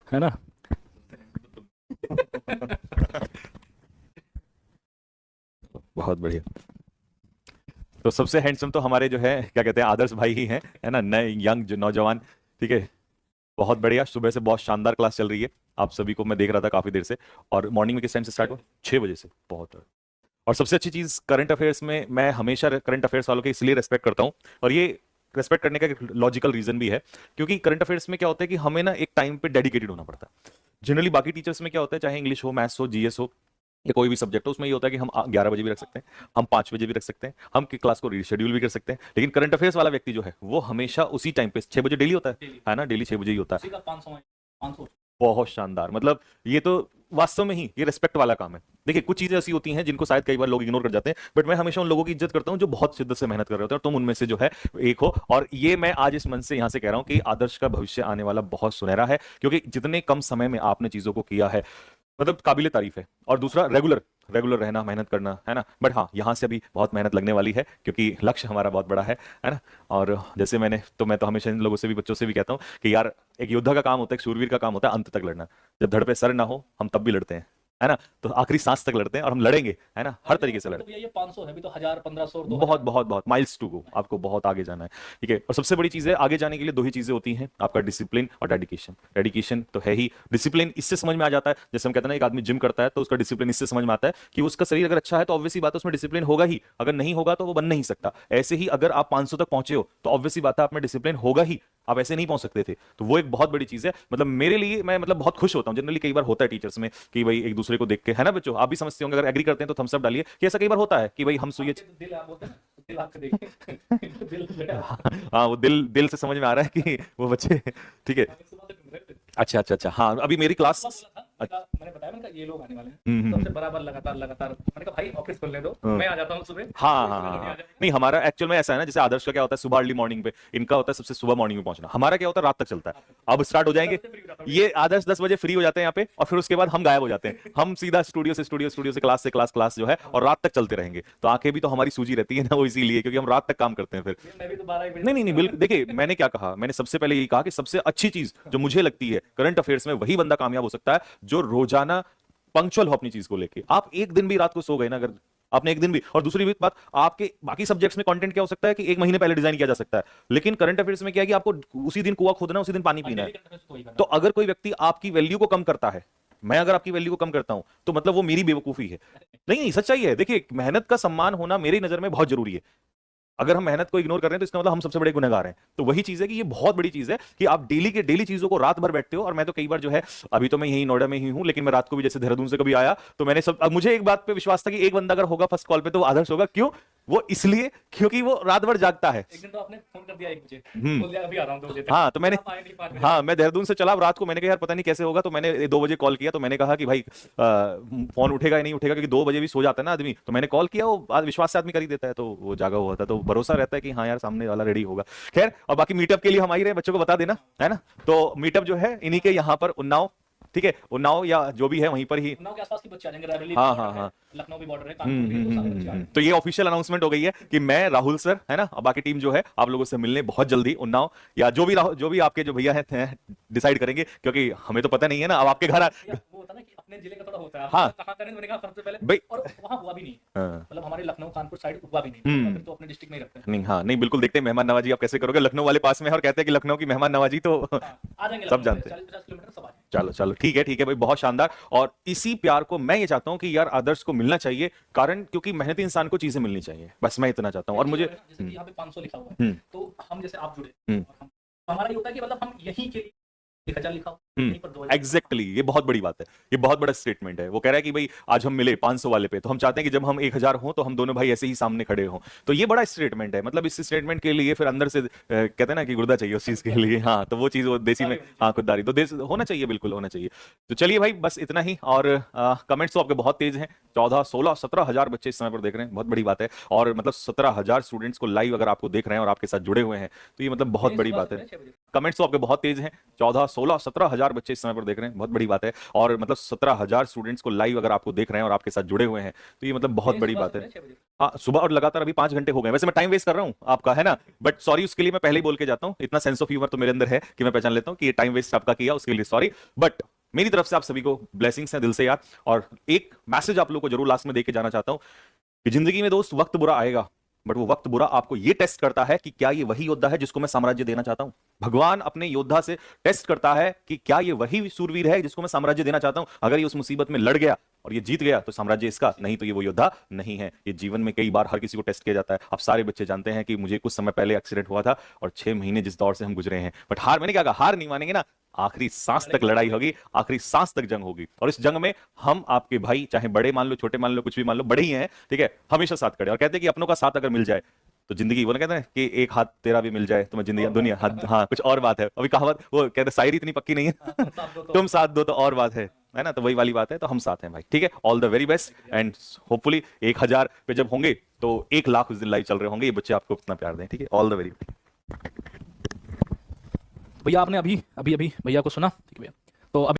है ना। बहुत बढ़िया। तो सबसे हैंडसम तो हमारे जो है क्या कहते हैं आदर्श भाई ही हैं, है ना, नए यंग जो नौजवान। ठीक है। बहुत बढ़िया, सुबह से बहुत शानदार क्लास चल रही है। आप सभी को मैं देख रहा था काफी देर से। और मॉर्निंग में किस टाइम से स्टार्ट हुआ? 6 बजे से। बहुत। और सबसे अच्छी चीज करंट अफेयर्स में, मैं हमेशा करंट अफेयर्स वालों के इसलिए रेस्पेक्ट करता हूँ, और ये रेस्पेक्ट करने का एक लॉजिकल रीजन भी है। क्योंकि करंट अफेयर्स में क्या होता है कि हमें ना एक टाइम पे डेडिकेटेड होना पड़ता है। जनरली बाकी टीचर्स में क्या होता है, चाहे इंग्लिश हो, मैथ्स हो, जीएस हो, या कोई भी सब्जेक्ट हो, उसमें ये होता है कि हम 11 बजे भी रख सकते हैं, हम 5 बजे भी रख सकते हैं, हम की क्लास को रीशेड्यूल भी कर सकते हैं। लेकिन करंट अफेयर्स वाला व्यक्ति जो है वो हमेशा उसी टाइम पे 6 बजे डेली होता है ना, डेली 6 बजे ही होता है। 500 बहुत शानदार। मतलब ये तो वास्तव में ही ये रिस्पेक्ट वाला काम है। देखिए कुछ चीजें ऐसी होती हैं जिनको शायद कई बार लोग इग्नोर कर जाते हैं, बट मैं हमेशा उन लोगों की इज्जत करता हूं जो बहुत शिद्दत से मेहनत कर रहे होते हैं, और तुम उनमें से जो है एक हो। और ये मैं आज इस मन से यहां से कह रहा हूं कि आदर्श का भविष्य आने वाला बहुत सुनहरा है, क्योंकि जितने कम समय में आपने चीजों को किया है, मतलब काबिले तारीफ है। और दूसरा, रेगुलर रेगुलर रहना, मेहनत करना, है ना। बट हाँ, यहाँ से अभी बहुत मेहनत लगने वाली है, क्योंकि लक्ष्य हमारा बहुत बड़ा है ना। और जैसे मैं तो हमेशा इन लोगों से भी, बच्चों से भी कहता हूँ कि यार, एक योद्धा का काम होता है, एक शूरवीर का काम होता है अंत तक लड़ना। जब धड़ पे सर ना हो हम तब भी लड़ते हैं, है ना। तो आखिरी सांस तक लड़ते हैं, और हम लड़ेंगे, है ना, हर तरीके से तो लड़ेंगे। भैया ये 500 है, अभी तो 1000 1500 और 2000। बहुत बहुत बहुत माइल्स टू गो, आपको बहुत आगे जाना है। ठीक है। और सबसे बड़ी चीज है, आगे जाने के लिए दो ही चीजें होती हैं, आपका डिसिप्लिन और डेडिकेशन। डेडिकेशन तो है ही, डिसिप्लिन इससे समझ में आ जाता है। जैसे हम कहते हैं ना, एक आदमी जिम करता है तो उसका डिसिप्लिन इससे समझ में आता है कि उसका शरीर अगर अच्छा है तो ऑब्वियसली बात है उसमें डिसिप्लिन होगा ही, अगर नहीं होगा तो वो बन नहीं सकता। ऐसे ही अगर आप 500 तक पहुंचे हो तो ऑब्वियसली बात है आप में डिसिप्लिन होगा ही, आप ऐसे नहीं पहुंच सकते थे। तो वो एक बहुत बड़ी चीज है। मतलब मेरे लिए, मैं मतलब बहुत खुश होता हूँ जनरली। कई बार होता है टीचर्स में कि भाई एक दूसरे को देख के, है ना बच्चों, आप भी समझते होंगे, अगर एग्री करते हैं तो थम्स अप डालिए कि ऐसा कई बार होता है कि भाई हम सुइए। आपके तो दिल, आप बोलते हैं ना, तो दिल आपके देखिए दिल जो है हाँ, वो दिल दिल से समझ में आ रहा है कि वो बच्चे। ठीक है। आपके सुबह तक घूम रहे थे। अच्छा अच्छा अच्छा, हाँ अभी मेरी क्लास। सुबह बोला था, मैंने बताया, मैंने कहा ये लोग आने वाले हैं, हम्म तो हम्म, हमसे बराबर लगातार लगातार मैंने कहा भाई ऑफिस खोलने दो, हम्म। मैं आ जाता हूँ सुबह, हाँ कोई हाँ सुबह हाँ जल्दी आ हाँ। जाएगा। नहीं, हमारा एक्चुअल में ऐसा है ना, जैसे आदर्श का क्या होता है सुबह अर्ली मॉर्निंग पे, इनका होता है सबसे सुबह मॉर्निंग में पहुंचना, हमारा क्या होता है रात तक चलता है। अब स्टार्ट हो मैं 10 जाएंगे, से फ्री हो जाता हूँ ये आदर्श 10 बजे फ्री हो जाते हैं यहाँ पे, और फिर उसके बाद हम गायब हो जाते हैं, हम सीधा स्टूडियो से स्टूडियो, स्टूडियो से क्लास, क्लास जो है, और रात तक चलते रहेंगे। तो आंखें भी तो हमारी सूजी रहती है ना, वो इसीलिए क्योंकि हम रात तक काम करते हैं फिर। मैं भी तो 12 1 बजे नहीं तक नहीं नहीं, सोया बिल्कुल। देखिए मैंने क्या कहा, मैंने सबसे पहले यही कहा कि सबसे अच्छी चीज जो मुझे लगती है करंट अफेयर्स में, वही बंदा कामयाब हो सकता है जो रोजाना पंक्चुअल हो अपनी चीज को लेके। आप एक दिन भी रात को सो गए ना, अगर आपने एक दिन भी, और दूसरी भी बात, आपके बाकी सब्जेक्ट्स में कंटेंट क्या हो सकता है कि एक महीने पहले डिजाइन किया जा सकता है, लेकिन करंट अफेयर्स में क्या है कि आपको उसी दिन कुआं खोदना, उसी दिन पानी और पीना है। डेली कंटेंट तो वही करना तो होता अगर कोई व्यक्ति आपकी वैल्यू को कम करता है, मैं अगर आपकी वैल्यू को कम करता हूं, तो मतलब वो मेरी बेवकूफी है। नहीं नहीं, सच्चाई है। देखिए मेहनत का सम्मान होना मेरी नजर में बहुत जरूरी है। अगर हम मेहनत को इग्नोर कर रहे हैं तो इसका मतलब हम सबसे बड़े गुनहगार हैं। तो वही चीज है कि ये बहुत बड़ी चीज है कि आप डेली के डेली चीजों को रात भर बैठते हो। और मैं तो कई बार जो है, अभी तो मैं यही नोएडा में ही हूं, लेकिन मैं रात को भी जैसे देहरादून से कभी आया तो मैंने सब, अब मुझे एक बात पे विश्वास था कि एक बंदा अगर होगा फर्स्ट कॉल पे तो वो आदर्श होगा। क्यों? वो इसलिए क्योंकि वो रात भर जागता है। है। एक दिन तो आपने फोन कर दिया 1 बजे, हम्म। बोल दिया अभी आ रहा हूँ 2 बजे तक, हाँ तो फिर मैंने, आप आए नहीं 5 बजे हाँ तक। मैं देहरादून से चला, अब रात को मैंने कहा यार पता नहीं कैसे होगा, तो मैंने 2 बजे कॉल किया, तो मैंने कहा कि भाई फोन उठेगा या नहीं उठेगा, क्योंकि 2 बजे भी सो जाता है ना आदमी। तो मैंने कॉल किया, वो आज विश्वास से आदमी कर ही देता है, तो वो जागा हुआ था, तो भरोसा रहता है कि हाँ यार सामने वाला रेडी होगा। खैर, और बाकी मीटअप के लिए हम आ ही रहे हैं, बच्चों को बता देना, है ना। तो मीटअप जो है इन्हीं के यहाँ पर उन्नाव, ठीक है, उन्नाव या जो भी है वहीं पर ही। उन्नाव के आसपास के बच्चे आ जाएंगे, रायबरेली भी हाँ हाँ बॉर्डर है, हाँ। लखनऊ भी बॉर्डर है, कानपुर भी है, तो सारे बच्चे आ जाएंगे। तो ये ऑफिशियल अनाउंसमेंट हो गई है कि मैं, राहुल सर, है ना, और बाकी टीम जो है आप लोगों से मिलने बहुत जल्दी उन्नाव, या जो भी जो भी आपके जो भैया हैं डिसाइड करेंगे, क्योंकि हमें तो पता नहीं है ना, अब आपके घर भैया, वो होता है ना कि अपने जिले का थोड़ा होता है, आप हाँ कहाँ करें, तो मैंने कहा सबसे पहले, भाई। और वहाँ हुआ भी नहीं, हाँ। मतलब हमारे लखनऊ कानपुर साइड हुआ भी नहीं, तो हम्म। फिर तो अपने डिस्ट्रिक्ट में ही रखते हैं। नहीं, हाँ नहीं, बिल्कुल देखते हैं मेहमान नवाजी आप कैसे करोगे, लखनऊ वाले पास में है और कहते हैं कि लखनऊ की मेहमान नवाजी तो हाँ, आ जाएंगे सब लखनऊ से जानते हैं। 40 50 किलोमीटर सब आ जाएंगे। चलो चलो, ठीक है भाई, बहुत शानदार। और इसी प्यार को मैं ये चाहता हूँ कि यार आदर्श को मिलना चाहिए, कारण क्योंकि मेहनती इंसान को चीजें मिलनी चाहिए, बस मैं इतना चाहता हूँ। एक और चीज मुझे और है ना, जैसे कि यहाँ पे 500 लिखा हुआ है, हम्म तो हम जैसे आप जुड़े हम्म और हम, तो हमारा ये होता है कि मतलब हम यहीं के लिए 1000 लिखा हो, यहीं पर 2000 लिखा एग्जैक्टली ये बहुत बड़ी बात है, ये बहुत बड़ा स्टेटमेंट है। वो कह रहा है कि भाई आज हम मिले 500 वाले पे, तो हम चाहते हैं कि जब हम 1000 हो तो हम दोनों भाई ऐसे ही सामने खड़े हों। तो ये बड़ा स्टेटमेंट है। मतलब इस स्टेटमेंट के लिए फिर अंदर से कहते हैं ना कि गुर्दा चाहिए उस चीज के लिए। हाँ, तो वो चीज वो देसी में, हाँ खुददारी तो देश होना चाहिए, बिल्कुल होना चाहिए। तो चलिए भाई, बस इतना ही। और कमेंट्स तो आपके बहुत तेज हैं, 14 16 17 हजार बच्चे इस समय पर देख रहे हैं, बहुत बड़ी बात है। और मतलब 17 हजार स्टूडेंट्स को लाइव अगर आपको देख रहे हैं और आपके साथ जुड़े हुए हैं, तो ये मतलब बहुत मेरी बड़ी सुबह बात से है। जुड़े 6 बजे। कमेंट्स तो आपके बहुत तेज हैं, 14, 16, 17 हजार बच्चे इस समय पर देख रहे हैं, बहुत बड़ी बात है। और मतलब 17 हजार स्टूडेंट्स को लाइव अगर आपको देख रहे हैं और आपके साथ जुड़े हुए हैं, तो ये मतलब बहुत ये बड़ी सुबह बात से है। 6 बजे। हाँ, सुबह और लगातार अभी 5 घंटे हो गए। वैसे मैं टाइम वेस्ट कर रहा हूँ आपका, है ना, बट सॉरी उसके लिए, मैं पहले ही बोल के जाता हूँ, इतना सेंस ऑफ ह्यूमर तो मेरे अंदर है कि मैं पहचान लेता हूँ कि ये टाइम वेस्ट आपका किया, उसके लिए सॉरी। बट मेरी तरफ से आप सभी को ब्लेसिंग्स हैं दिल से यार। और एक मैसेज आप लोगों को जरूर लास्ट में देके जाना चाहता हूँ कि जिंदगी में दोस्त वक्त बुरा आएगा, बट वो वक्त बुरा आपको ये टेस्ट करता है कि क्या ये वही योद्धा है जिसको मैं साम्राज्य देना चाहता हूं। भगवान अपने योद्धा से टेस्ट करता है कि क्या ये वही सूरवीर है जिसको मैं साम्राज्य देना चाहता हूं। अगर ये उस मुसीबत में लड़ गया और ये जीत गया तो साम्राज्य इसका, नहीं तो ये वो योद्धा नहीं है। ये जीवन में कई बार हर किसी को टेस्ट किया जाता है। आप सारे बच्चे जानते हैं कि मुझे कुछ समय पहले एक्सीडेंट हुआ था और 6 महीने जिस दौर से हम गुजरे हैं, बट हार, मैंने क्या कहा, हार नहीं मानेंगे ना, आखिरी सांस तक लड़ाई होगी, आखिरी सांस तक जंग होगी। और इस जंग में हम आपके भाई, चाहे बड़े मान लो, छोटे मान लो, कुछ भी मान लो, बड़े ही हैं, ठीक है, हमेशा साथ खड़े। और कहते हैं कि अपनों का साथ अगर मिल जाए तो जिंदगी, वो ना कहते हैं कि एक हाथ तेरा भी मिल जाए तो मैं जिंदगी दुनिया, हाँ कुछ और बात है। अभी कहावत वो कहते हैं, शायरी इतनी पक्की नहीं है तुम साथ दो तो तुम साथ दो तो और बात है ना, तो वही वाली बात है। तो हम साथ हैं भाई, ठीक है। All the very best and hopefully 1000 पे जब होंगे तो 1 लाख उस दिन लाइव चल रहे होंगे, ये बच्चे आपको इतना प्यार दें, ठीक है। All the very. भैया आपने अभी अभी अभी भैया को सुना, ठीक है भैया। तो अभी